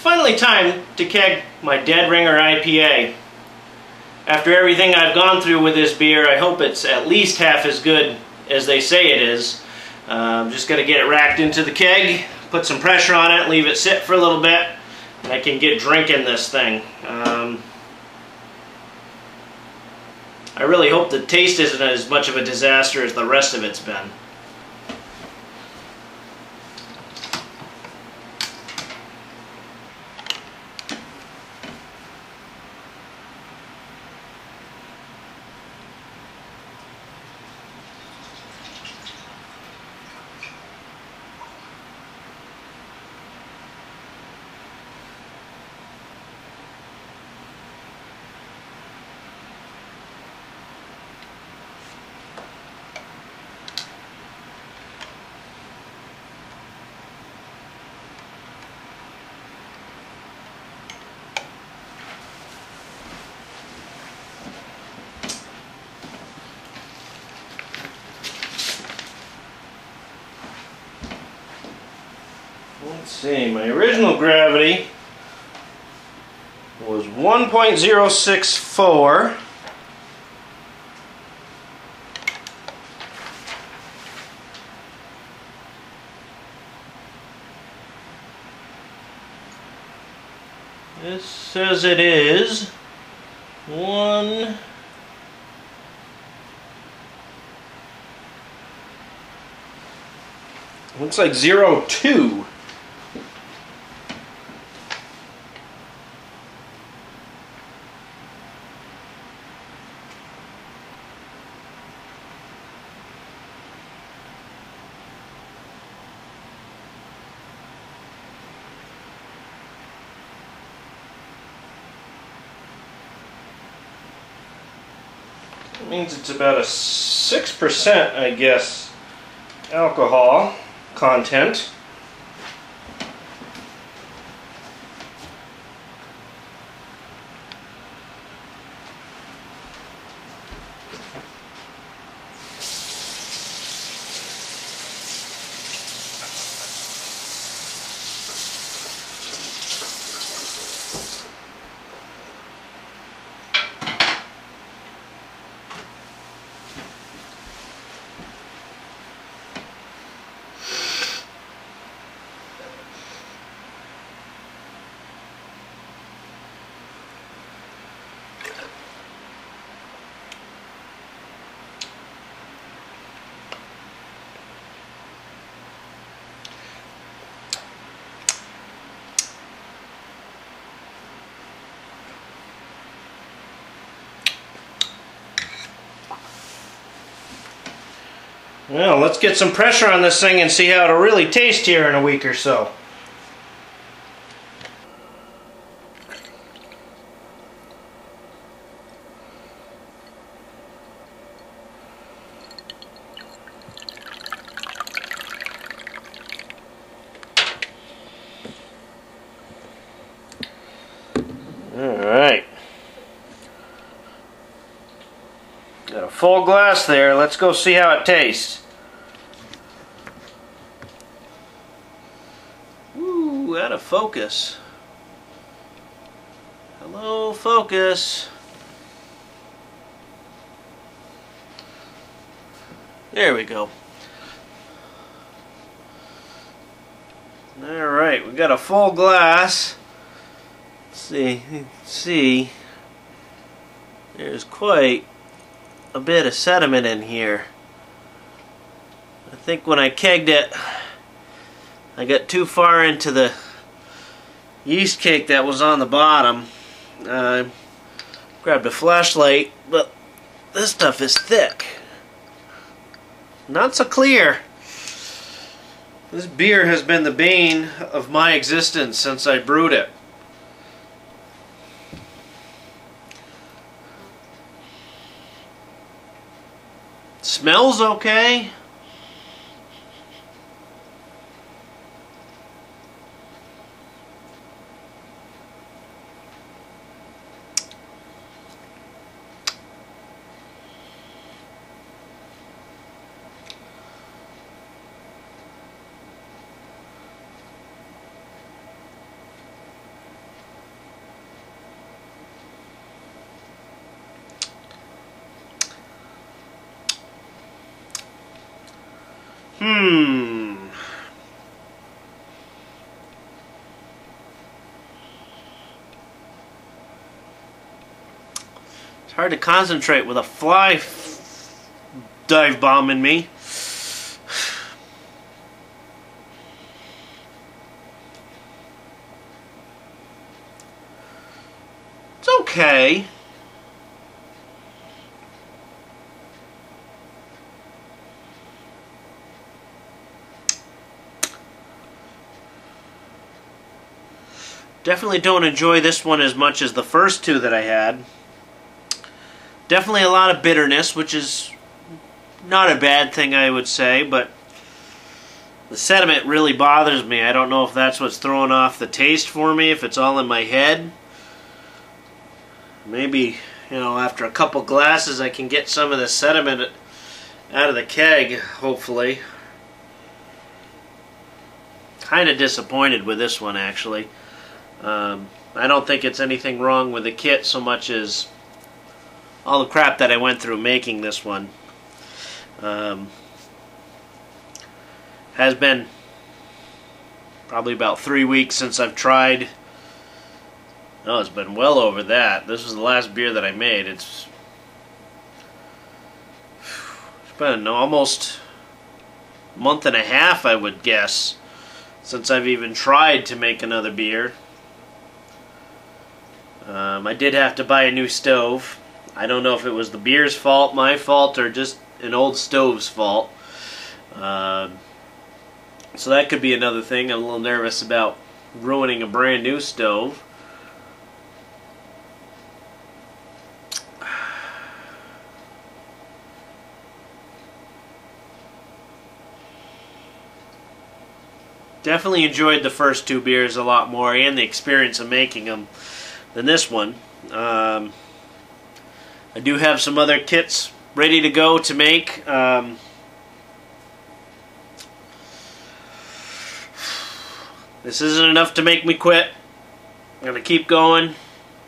finally time to keg my Dead Ringer IPA. After everything I've gone through with this beer, I hope it's at least half as good as they say it is. Just got to get it racked into the keg, put some pressure on it, leave it sit for a little bit, and I can get drinking this thing. I really hope the taste isn't as much of a disaster as the rest of it's been. Let's see, my original gravity was 1.064. This says it is 1. Looks like 0.2. It means it's about a 6%, I guess, alcohol content. Well, let's get some pressure on this thing and see how it'll really taste here in a week or so. Alright. Got a full glass there. Let's go see how it tastes. Ooh, out of focus. Hello, focus. There we go. Alright, we got a full glass. Let's see. There's quite a bit of sediment in here. I think when I kegged it, I got too far into the yeast cake that was on the bottom. Grabbed a flashlight, but this stuff is thick. Not so clear. This beer has been the bane of my existence since I brewed it. Smells okay. It's hard to concentrate with a fly dive bombing me. It's okay. Definitely don't enjoy this one as much as the first two that I had. Definitely a lot of bitterness, which is not a bad thing, I would say, but the sediment really bothers me. I don't know if that's what's throwing off the taste for me, if it's all in my head. Maybe, you know, after a couple glasses I can get some of the sediment out of the keg, hopefully. Kind of disappointed with this one, actually. I don't think it's anything wrong with the kit so much as all the crap that I went through making this one. Has been probably about 3 weeks since I've tried. No, it's been well over that. This was the last beer that I made. It's been almost a month and a half, I would guess, since I've even tried to make another beer. I did have to buy a new stove. I don't know if it was the beer's fault, my fault, or just an old stove's fault. So that could be another thing. I'm a little nervous about ruining a brand new stove. Definitely enjoyed the first two beers a lot more, and the experience of making them, than this one. I do have some other kits ready to go to make. This isn't enough to make me quit. I'm going to keep going.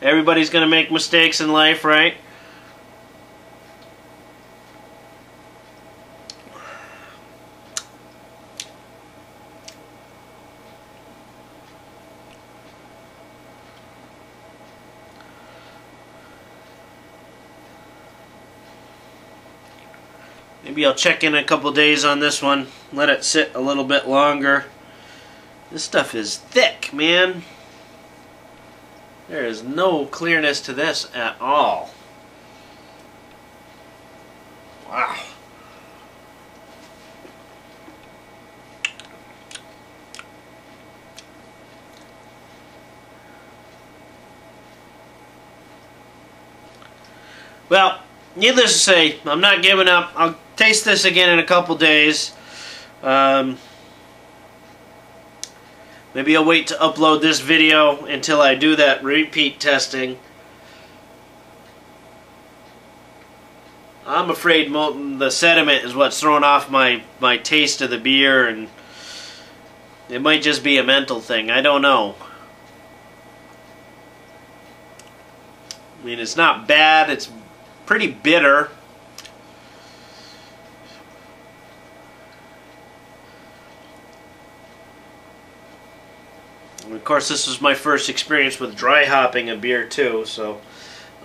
Everybody's going to make mistakes in life, right? Maybe I'll check in a couple days on this one. Let it sit a little bit longer. This stuff is thick, man. There is no clearness to this at all. Wow. Well, needless to say, I'm not giving up. I'll taste this again in a couple days. Maybe I'll wait to upload this video until I do that repeat testing. I'm afraid the sediment is what's throwing off my taste of the beer, and it might just be a mental thing. I don't know. I mean, it's not bad. It's pretty bitter. And of course, this was my first experience with dry hopping a beer too, so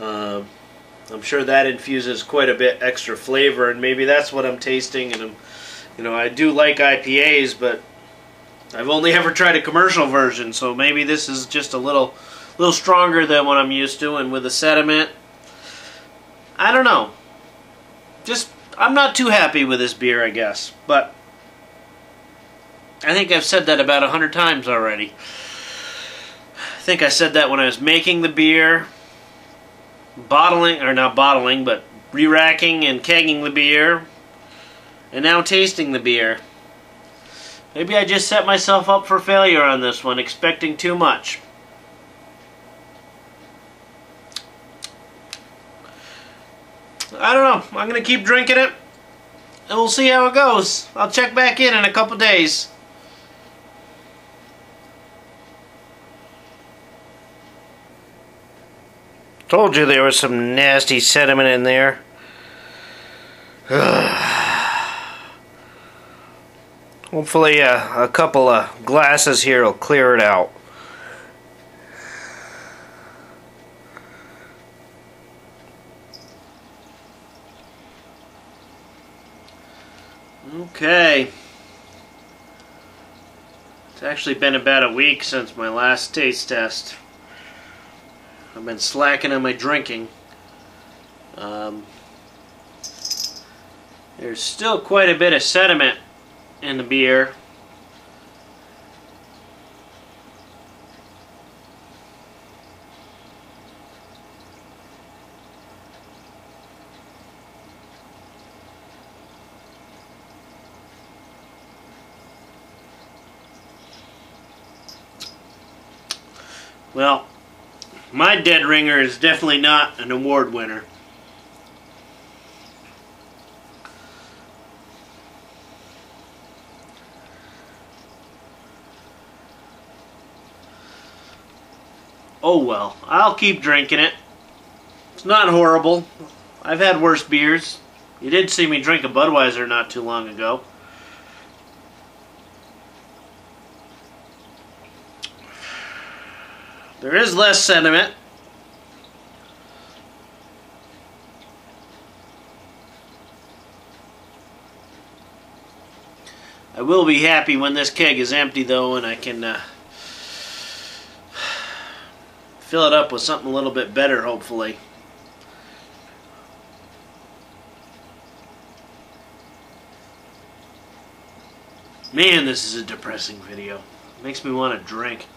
I'm sure that infuses quite a bit extra flavor, and maybe that's what I'm tasting. And I do like IPAs, but I've only ever tried a commercial version, so maybe this is just a little stronger than what I'm used to, and with the sediment, I don't know. I'm not too happy with this beer, I guess, but I think I've said that about 100 times already. I think I said that when I was making the beer, not bottling, but re-racking and kegging the beer, and now tasting the beer. Maybe I just set myself up for failure on this one, expecting too much. I don't know. I'm going to keep drinking it, and we'll see how it goes. I'll check back in a couple days. Told you there was some nasty sediment in there. Hopefully a couple of glasses here will clear it out. Okay. It's actually been about a week since my last taste test. I've been slacking on my drinking. There's still quite a bit of sediment in the beer. Well, my dead ringer is definitely not an award winner. Oh well, I'll keep drinking it. It's not horrible. I've had worse beers. You did see me drink a Budweiser not too long ago. There is less sediment. I will be happy when this keg is empty though, and I can fill it up with something a little bit better, hopefully. Man, this is a depressing video. Makes me want to drink.